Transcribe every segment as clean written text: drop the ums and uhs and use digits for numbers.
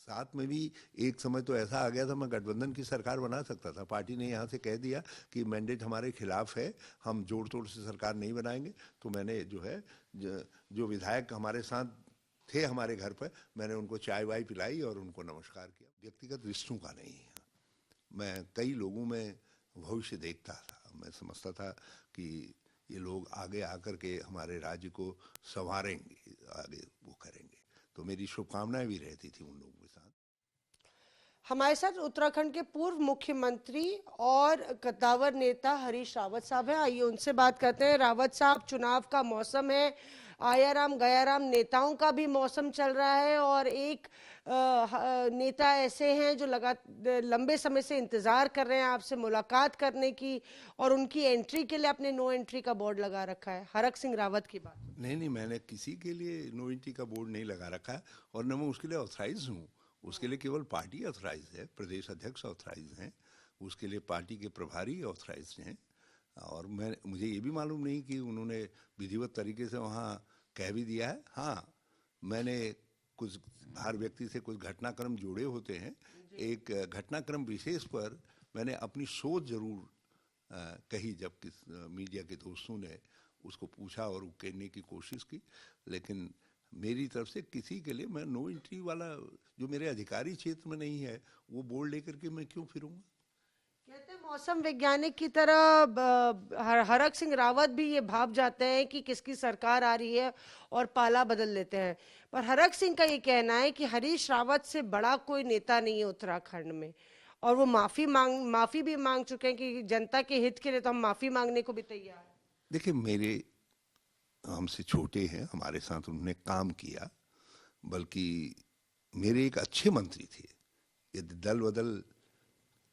साथ में भी एक समय तो ऐसा आ गया था मैं गठबंधन की सरकार बना सकता था। पार्टी ने यहाँ से कह दिया कि मैंडेट हमारे खिलाफ है, हम जोड़ तोड़ से सरकार नहीं बनाएंगे। तो मैंने जो है जो विधायक हमारे साथ थे हमारे घर पर, मैंने उनको चाय वाय पिलाई और उनको नमस्कार किया। व्यक्तिगत रिश्तों का नहीं है। मैं कई लोगों में भविष्य देखता था। मैं समझता था कि ये लोग आगे आकर के हमारे राज्य को संवारेंगे, आगे वो करेंगे। तो मेरी शुभकामनाएं भी रहती थी उन लोगों के साथ। हमारे साथ उत्तराखंड के पूर्व मुख्यमंत्री और कद्दावर नेता हरीश रावत साहब हैं। आइए उनसे बात करते हैं। रावत साहब, चुनाव का मौसम है, आया राम गया राम नेताओं का भी मौसम चल रहा है और एक नेता ऐसे हैं जो लंबे समय से इंतजार कर रहे हैं आपसे मुलाकात करने की और उनकी एंट्री के लिए आपने नो एंट्री का बोर्ड लगा रखा है। हरक सिंह रावत की बात। नहीं नहीं, मैंने किसी के लिए नो एंट्री का बोर्ड नहीं लगा रखा है और न मैं उसके लिए ऑथराइज हूँ। उसके लिए केवल पार्टी ऑथराइज है, प्रदेश अध्यक्ष ऑथराइज हैं, उसके लिए पार्टी के प्रभारी ऑथराइज हैं। और मुझे ये भी मालूम नहीं कि उन्होंने विधिवत तरीके से वहाँ कह भी दिया है। हाँ, मैंने कुछ हर व्यक्ति से कुछ घटनाक्रम जुड़े होते हैं। एक घटनाक्रम विशेष पर मैंने अपनी सोच जरूर कही, जब किस मीडिया के दोस्तों ने उसको पूछा और वो कहने की कोशिश की। लेकिन मेरी तरफ से किसी के लिए मैं नो एंट्री वाला, जो मेरे अधिकारी क्षेत्र में नहीं है, वो बोर्ड लेकर के मैं क्यों फिरूंगा। कहते हैं मौसम वैज्ञानिक की तरह हरक सिंह रावत भी ये भाप जाते हैं कि किसकी सरकार आ रही है और पाला बदल लेते हैं। पर हरक सिंह का ये कहना है कि हरीश रावत से बड़ा कोई नेता नहीं है उत्तराखंड में और वो माफी भी मांग चुके हैं कि जनता के हित के लिए तो हम माफी मांगने को भी तैयार हैं। देखिए, मेरे हमसे छोटे हैं, हमारे साथ उन्होंने काम किया, बल्कि मेरे एक अच्छे मंत्री थे। यदि दल बदल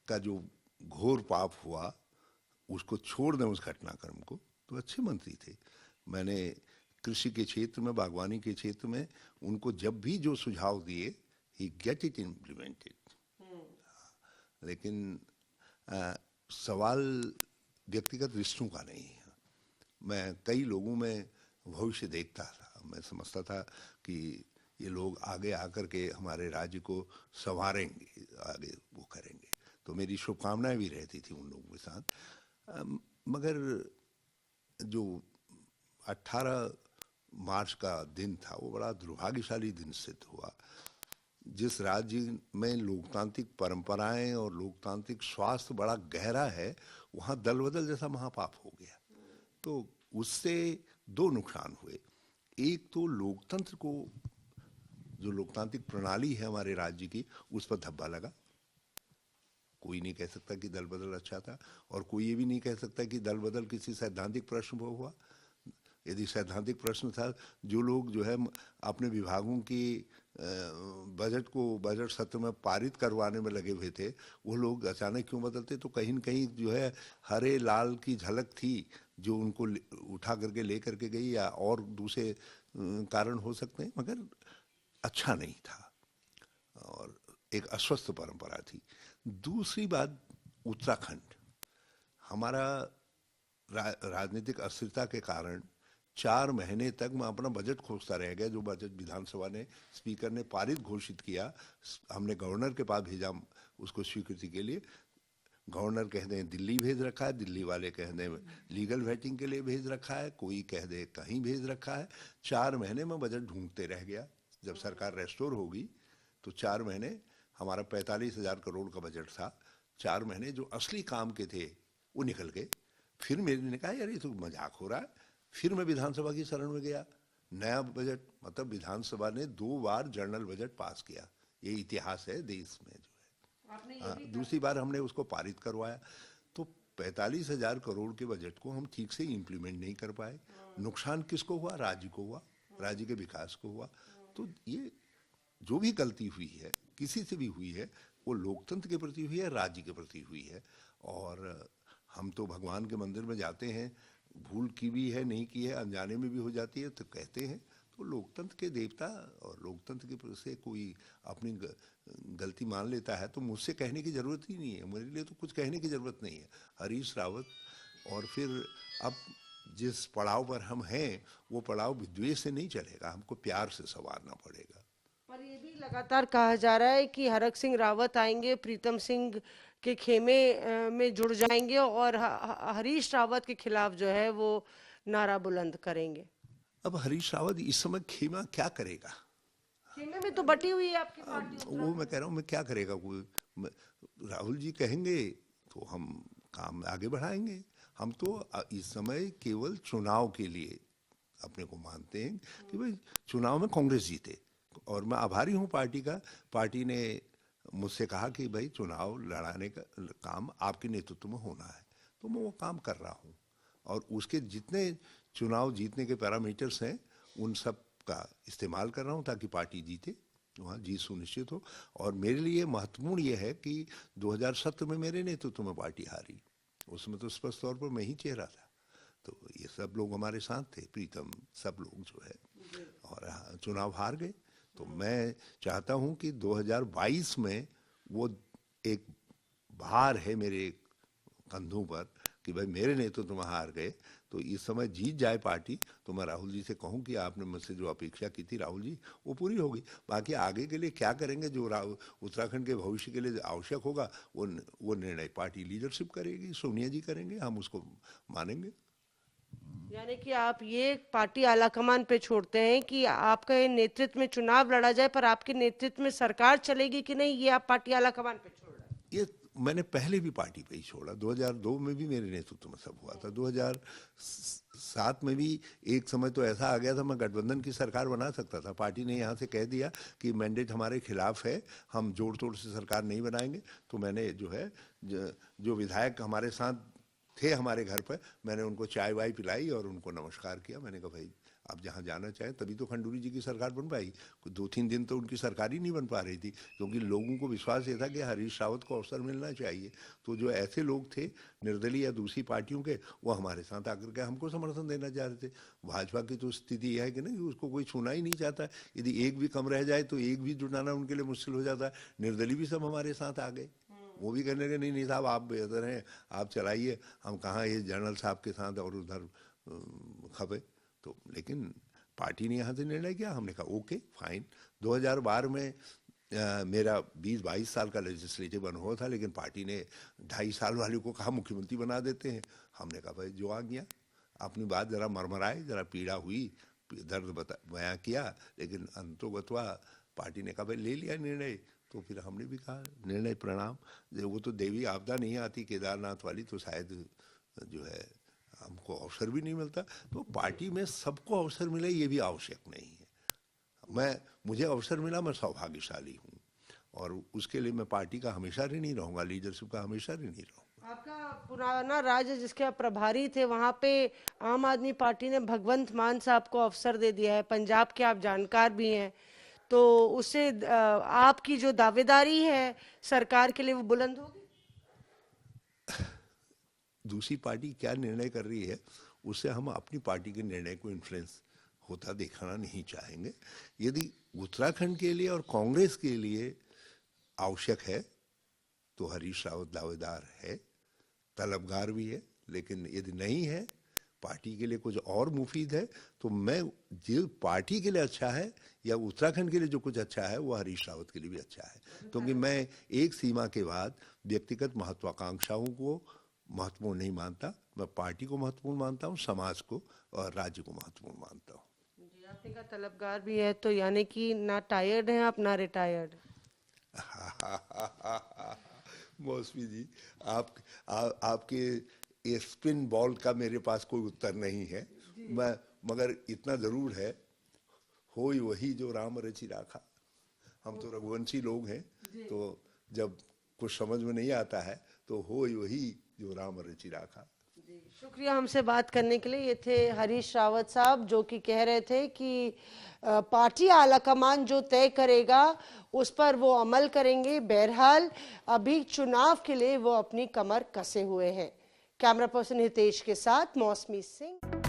का जो घोर पाप हुआ उसको छोड़ दें, उस घटनाक्रम को, तो अच्छे मंत्री थे। मैंने कृषि के क्षेत्र में, बागवानी के क्षेत्र में उनको जब भी जो सुझाव दिए, ही गेट इट इम्प्लीमेंटेड। लेकिन सवाल व्यक्तिगत रिश्तों का नहीं है। मैं कई लोगों में भविष्य देखता था। मैं समझता था कि ये लोग आगे आकर के हमारे राज्य को संवारेंगे, आगे वो करेंगे। तो मेरी शुभकामनाएं भी रहती थी उन लोगों के साथ। मगर जो 18 मार्च का दिन था वो बड़ा दुर्भाग्यशाली दिन सिद्ध हुआ। जिस राज्य में लोकतांत्रिक परंपराएं और लोकतांत्रिक स्वास्थ्य बड़ा गहरा है, वहाँ दल बदल जैसा महापाप हो गया। तो उससे दो नुकसान हुए। एक तो लोकतंत्र को, जो लोकतांत्रिक प्रणाली है हमारे राज्य की, उस पर धब्बा लगा। कोई नहीं कह सकता कि दल बदल अच्छा था, और कोई ये भी नहीं कह सकता कि दल बदल किसी सैद्धांतिक प्रश्न पर हुआ। यदि सैद्धांतिक प्रश्न था, जो लोग जो है अपने विभागों की बजट सत्र में पारित करवाने में लगे हुए थे, वो लोग अचानक क्यों बदलते? तो कहीं न कहीं जो है हरे लाल की झलक थी जो उनको उठा करके ले करके गई, या और दूसरे कारण हो सकते हैं, मगर अच्छा नहीं था और एक अस्वस्थ परंपरा थी। दूसरी बात, उत्तराखंड हमारा राजनीतिक अस्थिरता के कारण 4 महीने तक मैं अपना बजट खोजता रह गया। जो बजट विधानसभा ने, स्पीकर ने पारित घोषित किया, हमने गवर्नर के पास भेजा उसको स्वीकृति के लिए। गवर्नर कह दें दिल्ली भेज रखा है, दिल्ली वाले कह दें लीगल वेटिंग के लिए भेज रखा है, कोई कह दे कहीं भेज रखा है। 4 महीने में बजट ढूंढते रह गया। जब सरकार रेस्टोर होगी तो 4 महीने हमारा 45,000 करोड़ का बजट था। 4 महीने जो असली काम के थे वो निकल गए। फिर मैंने कहा यार ये तो मजाक हो रहा है। फिर मैं विधानसभा की शरण में गया। नया बजट, मतलब विधानसभा ने 2 बार जनरल बजट पास किया, ये इतिहास है देश में जो आपने ये है। भी दूसरी बार हमने उसको पारित करवाया। तो 45,000 करोड़ के बजट को हम ठीक से इम्प्लीमेंट नहीं कर पाए। नुकसान किसको हुआ? राज्य को हुआ, राज्य के विकास को हुआ। तो ये जो भी गलती हुई है, किसी से भी हुई है, वो लोकतंत्र के प्रति हुई है, राज्य के प्रति हुई है। और हम तो भगवान के मंदिर में जाते हैं, भूल की भी है, नहीं की है, अनजाने में भी हो जाती है तो कहते हैं। तो लोकतंत्र के देवता और लोकतंत्र के प्रति से कोई अपनी गलती मान लेता है तो मुझसे कहने की ज़रूरत ही नहीं है। मेरे लिए तो कुछ कहने की ज़रूरत नहीं है। हरीश रावत, और फिर अब जिस पड़ाव पर हम हैं वो पड़ाव विद्वेष से नहीं चलेगा, हमको प्यार से संवारना पड़ेगा। और ये भी लगातार कहा जा रहा है कि हरक सिंह रावत आएंगे, प्रीतम सिंह के खेमे में जुड़ जाएंगे और हरीश रावत के खिलाफ जो है वो नारा बुलंद करेंगे। अब हरीश रावत इस समय खेमा क्या करेगा? खेमे में तो बटी हुई है आपकी पार्टी। वो मैं कह रहा हूँ, मैं क्या करेगा कोई? राहुल जी कहेंगे तो हम काम आगे बढ़ाएंगे। हम तो इस समय केवल चुनाव के लिए अपने को मानते हैं कि भाई चुनाव में कांग्रेस जीते, और मैं आभारी हूँ पार्टी का। पार्टी ने मुझसे कहा कि भाई चुनाव लड़ाने का काम आपके नेतृत्व में होना है, तो मैं वो काम कर रहा हूँ। और उसके जितने चुनाव जीतने के पैरामीटर्स हैं उन सब का इस्तेमाल कर रहा हूँ ताकि पार्टी जीते, वहाँ जीत सुनिश्चित हो। और मेरे लिए महत्वपूर्ण ये है कि 2017 में मेरे नेतृत्व में पार्टी हारी, उसमें तो स्पष्ट तौर पर मैं ही चेहरा था, तो ये सब लोग हमारे साथ थे, प्रीतम सब लोग जो है, और चुनाव हार गए। तो मैं चाहता हूँ कि 2022 में वो एक भार है मेरे कंधों पर कि भाई मेरे नेतृत्व में हार गए, तो इस समय जीत जाए पार्टी, तो मैं राहुल जी से कहूं कि आपने मुझसे जो अपेक्षा की थी राहुल जी, वो पूरी होगी। बाकी आगे के लिए क्या करेंगे, जो उत्तराखंड के भविष्य के लिए आवश्यक होगा वो निर्णय पार्टी लीडरशिप करेगी, सोनिया जी करेंगे, हम उसको मानेंगे। यानी कि आप ये पार्टी आलाकमान पे छोड़ते हैं कि आपके नेतृत्व में चुनाव लड़ा जाए, पर आपके नेतृत्व में सरकार चलेगी कि नहीं, ये आप पार्टी आलाकमान पे छोड़ रहे हैं। ये मैंने पहले भी पार्टी पे ही छोड़ा, 2002 में भी मेरे नेतृत्व में सब हुआ था, 2007 में भी एक समय तो ऐसा आ गया था मैं गठबंधन की सरकार बना सकता था। पार्टी ने यहाँ से कह दिया कि मैंडेट हमारे खिलाफ है, हम जोड़ तोड़ से सरकार नहीं बनाएंगे, तो मैंने जो है जो विधायक हमारे साथ थे हमारे घर पर, मैंने उनको चाय वाय पिलाई और उनको नमस्कार किया। मैंने कहा भाई आप जहाँ जाना चाहें, तभी तो खंडूरी जी की सरकार बन पाई। 2-3 दिन तो उनकी सरकार ही नहीं बन पा रही थी, क्योंकि लोगों को विश्वास ये था कि हरीश रावत को अवसर मिलना चाहिए। तो जो ऐसे लोग थे निर्दलीय या दूसरी पार्टियों के, वो हमारे साथ आकर के हमको समर्थन देना चाह रहे थे। भाजपा की तो स्थिति यह है कि नहीं, उसको कोई छूना ही नहीं चाहता। यदि एक भी कम रह जाए तो एक भी जुटाना उनके लिए मुश्किल हो जाता है। निर्दलीय भी सब हमारे साथ आ गए, वो भी कहने लगे नहीं साहब आप बेहतर हैं, आप चलाइए, हम कहाँ ये जनरल साहब के साथ और उधर खपे। तो लेकिन पार्टी ने यहाँ से निर्णय किया, हमने कहा ओके फाइन। 2012 में मेरा 20-22 साल का लेजिस्लेटिव अनुभव था, लेकिन पार्टी ने 2.5 साल वाले को कहा मुख्यमंत्री बना देते हैं। हमने कहा भाई जो आ गया, अपनी बात जरा मरमराए, जरा पीड़ा हुई, दर्द बयां किया, लेकिन अंतोगत्वा पार्टी ने कहा भाई ले लिया निर्णय। तो फिर हमने भी कहा निर्णय प्रणाम। वो तो देवी आपदा नहीं आती केदारनाथ वाली, तो शायद जो है हमको अवसर भी नहीं मिलता। तो पार्टी में सबको अवसर मिले ये भी आवश्यक नहीं है। मुझे अवसर मिला, मैं सौभाग्यशाली हूँ, और उसके लिए मैं पार्टी का हमेशा ऋणी रहूँगा, लीडरशिप का हमेशा ऋणी रहूँगा। आपका पुराना राज्य जिसके आप प्रभारी थे, वहाँ पे आम आदमी पार्टी ने भगवंत मान साहब को अवसर दे दिया है, पंजाब के आप जानकार भी हैं, तो उससे आपकी जो दावेदारी है सरकार के लिए वो बुलंद होगी? दूसरी पार्टी क्या निर्णय कर रही है उससे हम अपनी पार्टी के निर्णय को इन्फ्लुएंस होता देखना नहीं चाहेंगे। यदि उत्तराखंड के लिए और कांग्रेस के लिए आवश्यक है तो हरीश रावत दावेदार है, तलबगार भी है, लेकिन यदि नहीं है, पार्टी के लिए कुछ और मुफीद है, तो मैं जो पार्टी के लिए अच्छा है या उत्तराखंड के लिए जो कुछ अच्छा है वो हरीश रावत के लिए भी अच्छा है। क्योंकि मैं एक सीमा के बाद व्यक्तिगत महत्वाकांक्षाओं को महत्वपूर्ण नहीं मानता, मैं पार्टी को महत्वपूर्ण मानता हूँ, समाज को और राज्य को महत्वपूर्ण मानता हूँ। जी, आपने कहा तलबगार भी है, तो यानी कि ना टायर्ड हैं आप ना रिटायर्ड। मौसमी जी, आपके स्पिन बॉल का मेरे पास कोई उत्तर नहीं है, मगर इतना जरूर है, होई वही जो राम रचि राखा। हम तो रघुवंशी लोग हैं, तो जब कुछ समझ में नहीं आता है तो होई वही जो राम रचि राखा। शुक्रिया हमसे बात करने के लिए। ये थे हरीश रावत साहब, जो कि कह रहे थे कि पार्टी आलाकमान जो तय करेगा उस पर वो अमल करेंगे। बहरहाल अभी चुनाव के लिए वो अपनी कमर कसे हुए हैं। कैमरा पर्सन हितेश के साथ मौसमी सिंह।